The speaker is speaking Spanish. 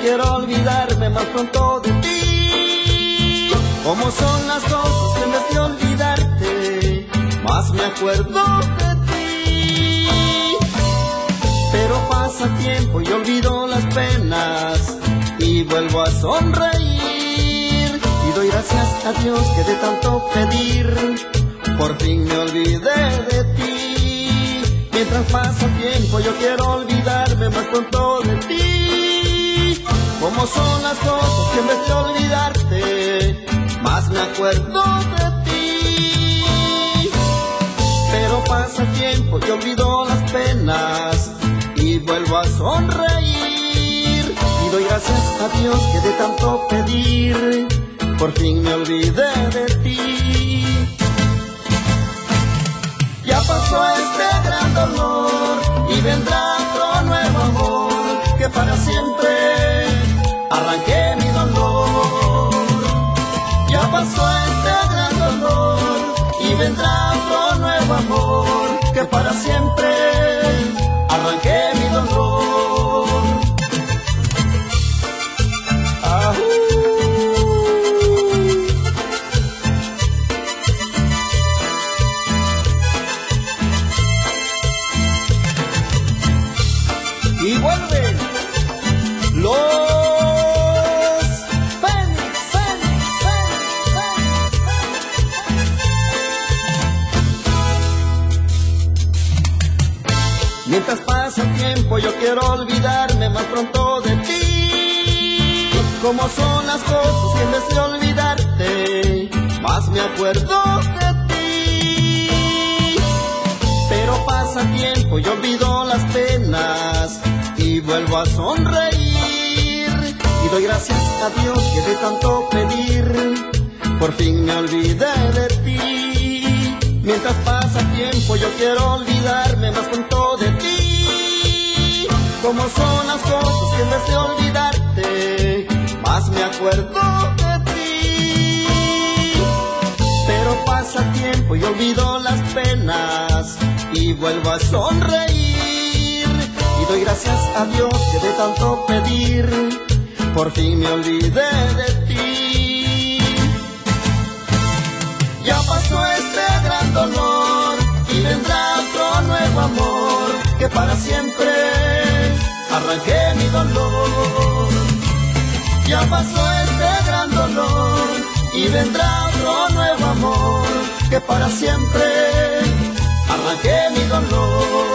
quiero olvidarme más pronto de ti. Como son las cosas que en vez de olvidarte, más me acuerdo de ti. Pero pasa tiempo y olvido las penas y vuelvo a sonreír. Y doy gracias a Dios que de tanto pedir, por fin me olvidé de ti. Mientras pasa el tiempo yo quiero olvidarme más pronto de ti. Como son las cosas que en vez de olvidarte, más me acuerdo de ti. Pero pasa el tiempo y olvido las penas y vuelvo a sonreír. Y doy gracias a Dios que de tanto pedir, por fin me olvidé de ti. Ya pasó este gran dolor y vendrá otro nuevo amor, que para siempre arranqué mi dolor. Ya pasó este gran dolor y vendrá otro nuevo amor, que para siempre arranqué mi dolor. Y vuelven los Fénix. Mientras pasa el tiempo yo quiero olvidarme más pronto de ti. Como son las cosas que en vez de olvidarte, más me acuerdo de ti. Pero pasa el tiempo y olvido las penas y vuelvo a sonreír. Y doy gracias a Dios que de tanto pedir, por fin me olvidé de ti. Mientras pasa el tiempo yo quiero olvidarme más pronto de ti. Como son las cosas que en vez de olvidarte, más me acuerdo de ti. Pero pasa el tiempo y olvido las penas y vuelvo a sonreír. Y doy gracias a Dios que de tanto pedir, por fin me olvidé de ti. Ya pasó este gran dolor y vendrá otro nuevo amor, que para siempre arranqué mi dolor. Ya pasó este gran dolor y vendrá otro nuevo amor, que para siempre arranqué mi dolor.